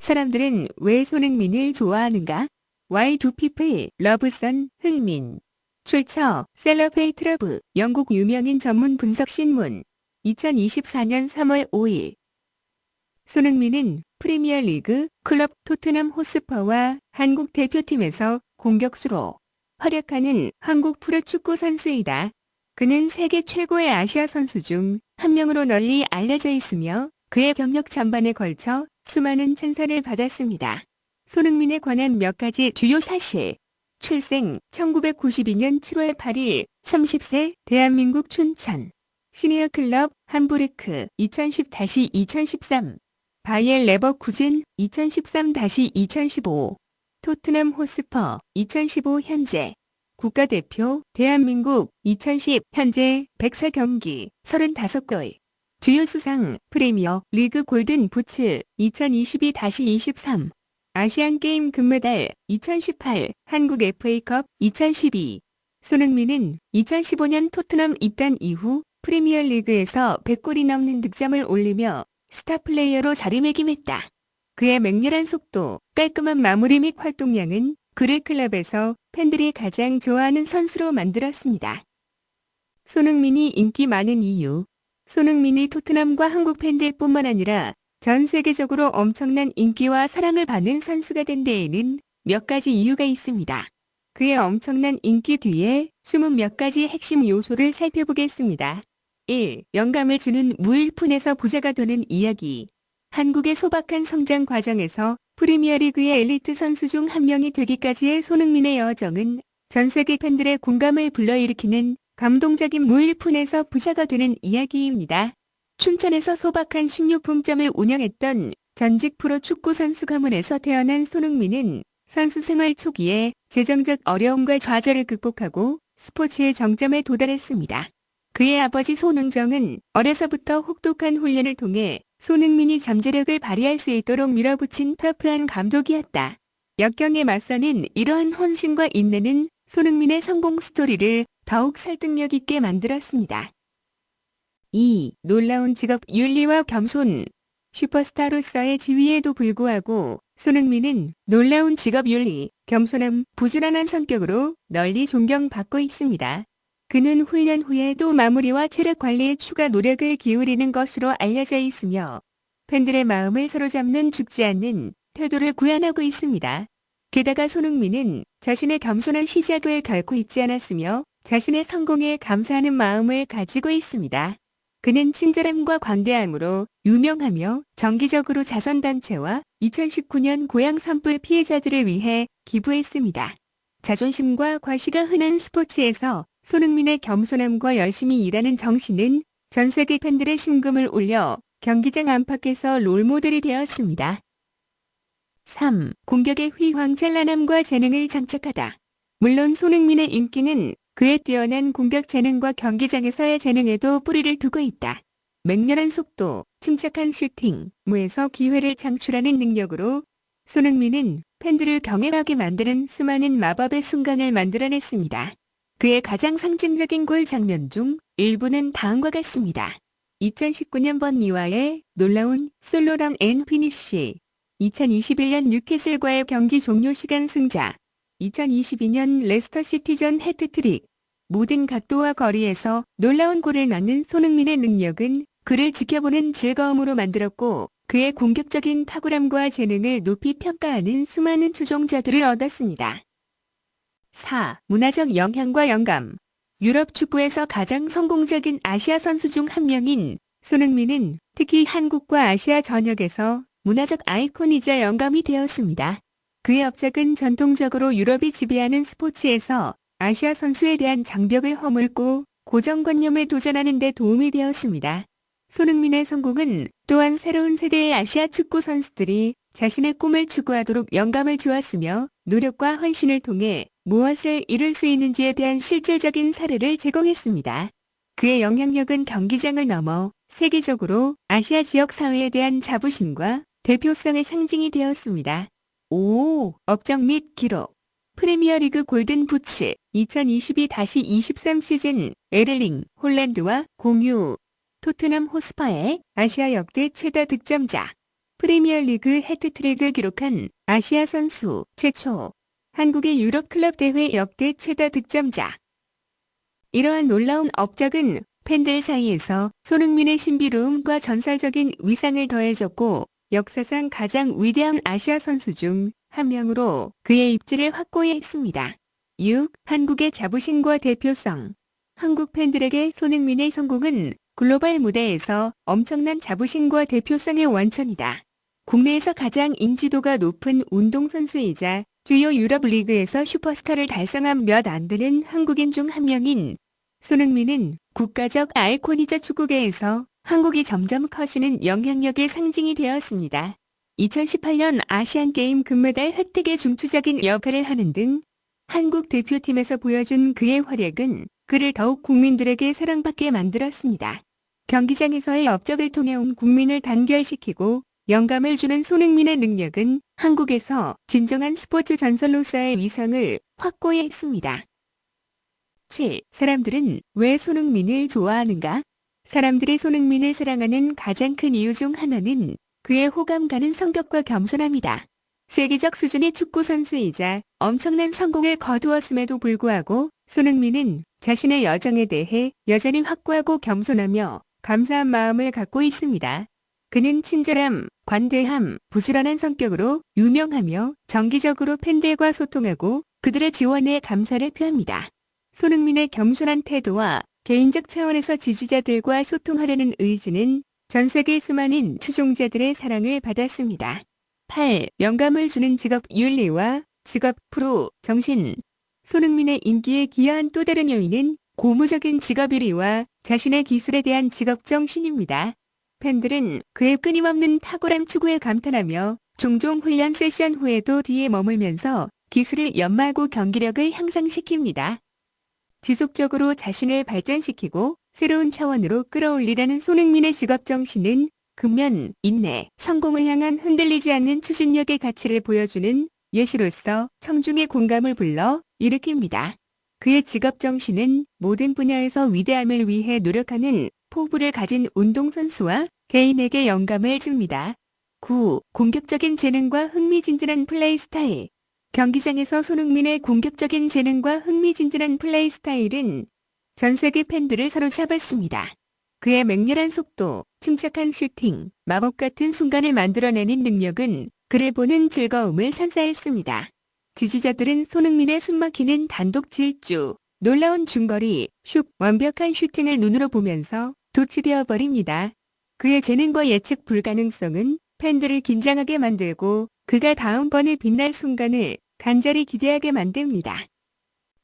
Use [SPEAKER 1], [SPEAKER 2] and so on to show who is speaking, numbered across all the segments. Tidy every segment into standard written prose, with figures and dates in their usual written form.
[SPEAKER 1] 사람들은 왜 손흥민을 좋아하는가? Why do people love Son 흥민? 출처 셀러페이트 러브 영국 유명인 전문 분석 신문 2024년 3월 5일 손흥민은 프리미어리그 클럽 토트넘 호스퍼와 한국 대표팀에서 공격수로 활약하는 한국 프로축구 선수이다. 그는 세계 최고의 아시아 선수 중 한 명으로 널리 알려져 있으며 그의 경력 전반에 걸쳐 수많은称사를 받았습니다. 손흥민에 관한 몇 가지 주요 사실. 출생 1992년 7월 8일 30세 대한민국 춘천 시니어 클럽 함부르크 2010-2013 바이엘 레버쿠젠 2013-2015 토트넘 호스퍼 2015 현재 국가대표 대한민국 2010 현재 104경기 35골 주요 수상 프리미어 리그 골든 부츠 2022-23 아시안게임 금메달 2018 한국 FA컵 2012 손흥민은 2015년 토트넘 입단 이후 프리미어리그에서 100골이 넘는 득점을 올리며 스타 플레이어로 자리매김했다. 그의 맹렬한 속도, 깔끔한 마무리 및 활동량은 그를 클럽에서 팬들이 가장 좋아하는 선수로 만들었습니다. 손흥민이 인기 많은 이유. 손흥민이 토트넘과 한국 팬들뿐만 아니라 전 세계적으로 엄청난 인기와 사랑을 받는 선수가 된 데에는 몇 가지 이유가 있습니다. 그의 엄청난 인기 뒤에 숨은 몇 가지 핵심 요소를 살펴보겠습니다. 1. 영감을 주는 무일푼에서 부자가 되는 이야기. 한국의 소박한 성장 과정에서 프리미어리그의 엘리트 선수 중 한 명이 되기까지의 손흥민의 여정은 전 세계 팬들의 공감을 불러일으키는 감동적인 무일푼에서 부자가 되는 이야기입니다. 춘천에서 소박한 식료품점을 운영했던 전직 프로 축구 선수 가문에서 태어난 손흥민은 선수 생활 초기에 재정적 어려움과 좌절을 극복하고 스포츠의 정점에 도달했습니다. 그의 아버지 손흥정은 어려서부터 혹독한 훈련을 통해 손흥민이 잠재력을 발휘할 수 있도록 밀어붙인 터프한 감독이었다. 역경에 맞서는 이러한 헌신과 인내는 손흥민의 성공 스토리를 더욱 설득력 있게 만들었습니다. 2. 놀라운 직업 윤리와 겸손. 슈퍼스타로서의 지위에도 불구하고 손흥민은 놀라운 직업 윤리, 겸손함, 부지런한 성격으로 널리 존경받고 있습니다. 그는 훈련 후에도 마무리와 체력 관리에 추가 노력을 기울이는 것으로 알려져 있으며 팬들의 마음을 사로잡는 죽지 않는 태도를 구현하고 있습니다. 게다가 손흥민은 자신의 겸손한 시작을 결코 잊지 않았으며 자신의 성공에 감사하는 마음을 가지고 있습니다. 그는 친절함과 관대함으로 유명하며 정기적으로 자선단체와 2019년 고향 산불 피해자들을 위해 기부했습니다. 자존심과 과시가 흔한 스포츠에서 손흥민의 겸손함과 열심히 일하는 정신은 전 세계 팬들의 심금을 울려 경기장 안팎에서 롤모델이 되었습니다. 3. 공격의 휘황찬란함과 재능을 장착하다. 물론 손흥민의 인기는 그의 뛰어난 공격 재능과 경기장에서의 재능에도 뿌리를 두고 있다. 맹렬한 속도, 침착한 슈팅, 무에서 기회를 창출하는 능력으로 손흥민은 팬들을 경외하게 만드는 수많은 마법의 순간을 만들어냈습니다. 그의 가장 상징적인 골 장면 중 일부는 다음과 같습니다. 2019년 번니와의 놀라운 솔로런 앤 피니쉬, 2021년 뉴캐슬과의 경기 종료 시간 승자, 2022년 레스터 시티전 해트트릭. 모든 각도와 거리에서 놀라운 골을 넣는 손흥민의 능력은 그를 지켜보는 즐거움으로 만들었고 그의 공격적인 탁월함과 재능을 높이 평가하는 수많은 추종자들을 얻었습니다. 4. 문화적 영향과 영감. 유럽 축구에서 가장 성공적인 아시아 선수 중 한 명인 손흥민은 특히 한국과 아시아 전역에서 문화적 아이콘이자 영감이 되었습니다. 그의 업적은 전통적으로 유럽이 지배하는 스포츠에서 아시아 선수에 대한 장벽을 허물고 고정관념에 도전하는 데 도움이 되었습니다. 손흥민의 성공은 또한 새로운 세대의 아시아 축구 선수들이 자신의 꿈을 추구하도록 영감을 주었으며 노력과 헌신을 통해 무엇을 이룰 수 있는지에 대한 실질적인 사례를 제공했습니다. 그의 영향력은 경기장을 넘어 세계적으로 아시아 지역 사회에 대한 자부심과 대표성의 상징이 되었습니다. 5. 업적 및 기록. 프리미어리그 골든 부츠 2022-23 시즌 에를링 홀란드와 공유. 토트넘 호스퍼의 아시아 역대 최다 득점자. 프리미어리그 해트트릭을 기록한 아시아 선수 최초. 한국의 유럽 클럽 대회 역대 최다 득점자. 이러한 놀라운 업적은 팬들 사이에서 손흥민의 신비로움과 전설적인 위상을 더해줬고 역사상 가장 위대한 아시아 선수 중 한 명으로 그의 입지를 확고히 했습니다. 6. 한국의 자부심과 대표성. 한국 팬들에게 손흥민의 성공은 글로벌 무대에서 엄청난 자부심과 대표성의 원천이다. 국내에서 가장 인지도가 높은 운동선수이자 주요 유럽 리그에서 슈퍼스타를 달성한 몇 안 되는 한국인 중 한 명인 손흥민은 국가적 아이콘이자 축구계에서 한국이 점점 커지는 영향력의 상징이 되었습니다. 2018년 아시안게임 금메달 획득에 중추적인 역할을 하는 등 한국 대표팀에서 보여준 그의 활약은 그를 더욱 국민들에게 사랑받게 만들었습니다. 경기장에서의 업적을 통해 온 국민을 단결시키고 영감을 주는 손흥민의 능력은 한국에서 진정한 스포츠 전설로서의 위상을 확고히 했습니다. 7. 사람들은 왜 손흥민을 좋아하는가? 사람들이 손흥민을 사랑하는 가장 큰 이유 중 하나는 그의 호감 가는 성격과 겸손함이다. 세계적 수준의 축구 선수이자 엄청난 성공을 거두었음에도 불구하고 손흥민은 자신의 여정에 대해 여전히 확고하고 겸손하며 감사한 마음을 갖고 있습니다. 그는 친절함, 관대함, 부지런한 성격으로 유명하며 정기적으로 팬들과 소통하고 그들의 지원에 감사를 표합니다. 손흥민의 겸손한 태도와 개인적 차원에서 지지자들과 소통하려는 의지는 전 세계 수많은 추종자들의 사랑을 받았습니다. 8. 영감을 주는 직업 윤리와 직업 프로 정신. 손흥민의 인기에 기여한 또 다른 요인은 고무적인 직업 윤리와 자신의 기술에 대한 직업 정신입니다. 팬들은 그의 끊임없는 탁월한 추구에 감탄하며 종종 훈련 세션 후에도 뒤에 머물면서 기술을 연마하고 경기력을 향상시킵니다. 지속적으로 자신을 발전시키고 새로운 차원으로 끌어올리라는 손흥민의 직업정신은 근면, 인내, 성공을 향한 흔들리지 않는 추진력의 가치를 보여주는 예시로서 청중의 공감을 불러 일으킵니다. 그의 직업정신은 모든 분야에서 위대함을 위해 노력하는 포부를 가진 운동선수와 개인에게 영감을 줍니다. 9. 공격적인 재능과 흥미진진한 플레이 스타일. 경기장에서 손흥민의 공격적인 재능과 흥미진진한 플레이 스타일은 전 세계 팬들을 사로잡았습니다. 그의 맹렬한 속도, 침착한 슈팅, 마법 같은 순간을 만들어내는 능력은 그를 보는 즐거움을 선사했습니다. 지지자들은 손흥민의 숨막히는 단독 질주, 놀라운 중거리, 슛, 완벽한 슈팅을 눈으로 보면서 도취되어 버립니다. 그의 재능과 예측 불가능성은 팬들을 긴장하게 만들고 그가 다음번에 빛날 순간을 간절히 기대하게 만듭니다.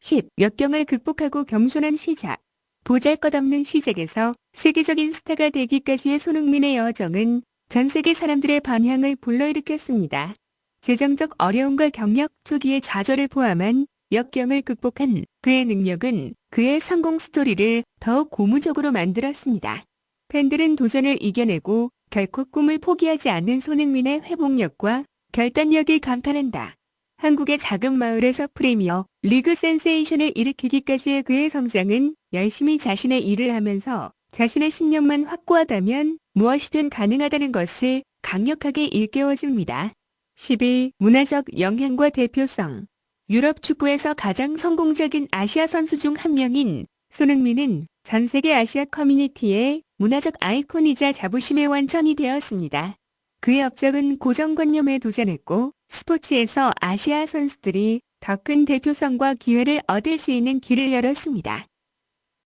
[SPEAKER 1] 10. 역경을 극복하고 겸손한 시작. 보잘것없는 시작에서 세계적인 스타가 되기까지의 손흥민의 여정은 전 세계 사람들의 반향을 불러일으켰습니다. 재정적 어려움과 경력 초기의 좌절을 포함한 역경을 극복한 그의 능력은 그의 성공 스토리를 더욱 고무적으로 만들었습니다. 팬들은 도전을 이겨내고 결코 꿈을 포기하지 않는 손흥민의 회복력과 결단력에 감탄한다. 한국의 작은 마을에서 프리미어 리그 센세이션을 일으키기까지의 그의 성장은 열심히 자신의 일을 하면서 자신의 신념만 확고하다면 무엇이든 가능하다는 것을 강력하게 일깨워줍니다. 11. 문화적 영향과 대표성. 유럽 축구에서 가장 성공적인 아시아 선수 중 한 명인 손흥민은 전 세계 아시아 커뮤니티의 문화적 아이콘이자 자부심의 원천이 되었습니다. 그의 업적은 고정관념에 도전했고 스포츠에서 아시아 선수들이 더 큰 대표성과 기회를 얻을 수 있는 길을 열었습니다.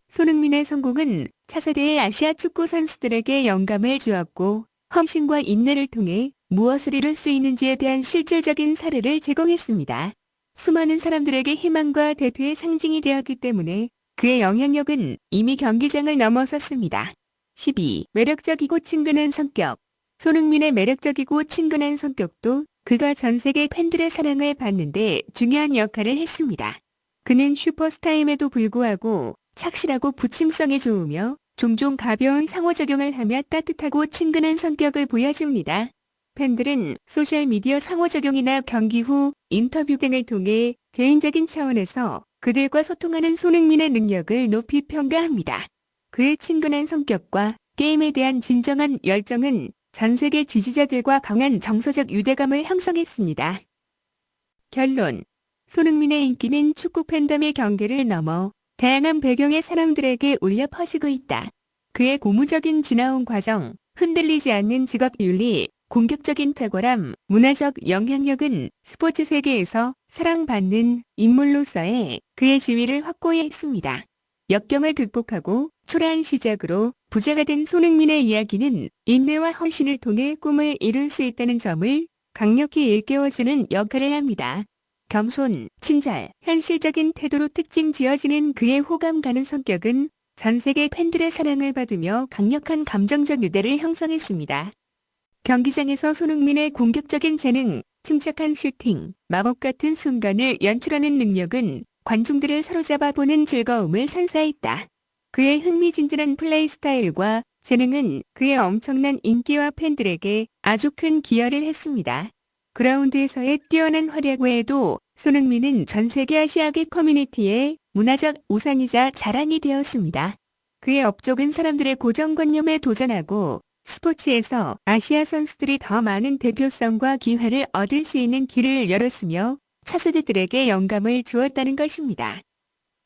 [SPEAKER 1] 손흥민의 성공은 차세대의 아시아 축구 선수들에게 영감을 주었고 헌신과 인내를 통해 무엇을 이룰 수 있는지에 대한 실질적인 사례를 제공했습니다. 수많은 사람들에게 희망과 대표의 상징이 되었기 때문에 그의 영향력은 이미 경기장을 넘어섰습니다. 12. 매력적이고 친근한 성격. 손흥민의 매력적이고 친근한 성격도 그가 전 세계 팬들의 사랑을 받는데 중요한 역할을 했습니다. 그는 슈퍼스타임에도 불구하고 착실하고 부침성이 좋으며 종종 가벼운 상호작용을 하며 따뜻하고 친근한 성격을 보여줍니다. 팬들은 소셜미디어 상호작용이나 경기 후 인터뷰 등을 통해 개인적인 차원에서 그들과 소통하는 손흥민의 능력을 높이 평가합니다. 그의 친근한 성격과 게임에 대한 진정한 열정은 전 세계 지지자들과 강한 정서적 유대감을 형성했습니다. 결론. 손흥민의 인기는 축구 팬덤의 경계를 넘어 다양한 배경의 사람들에게 울려 퍼지고 있다. 그의 고무적인 지나온 과정, 흔들리지 않는 직업윤리, 공격적인 탁월함, 문화적 영향력은 스포츠 세계에서 사랑받는 인물로서의 그의 지위를 확고히 했습니다. 역경을 극복하고 초라한 시작으로 부자가 된 손흥민의 이야기는 인내와 헌신을 통해 꿈을 이룰 수 있다는 점을 강력히 일깨워주는 역할을 합니다. 겸손, 친절, 현실적인 태도로 특징 지어지는 그의 호감 가는 성격은 전 세계 팬들의 사랑을 받으며 강력한 감정적 유대를 형성했습니다. 경기장에서 손흥민의 공격적인 재능, 침착한 슈팅, 마법 같은 순간을 연출하는 능력은 관중들을 사로잡아 보는 즐거움을 선사했다. 그의 흥미진진한 플레이 스타일과 재능은 그의 엄청난 인기와 팬들에게 아주 큰 기여를 했습니다. 그라운드에서의 뛰어난 활약 외에도 손흥민은 전 세계 아시아계 커뮤니티의 문화적 우상이자 자랑이 되었습니다. 그의 업적은 사람들의 고정관념에 도전하고 스포츠에서 아시아 선수들이 더 많은 대표성과 기회를 얻을 수 있는 길을 열었으며 차세대들에게 영감을 주었다는 것입니다.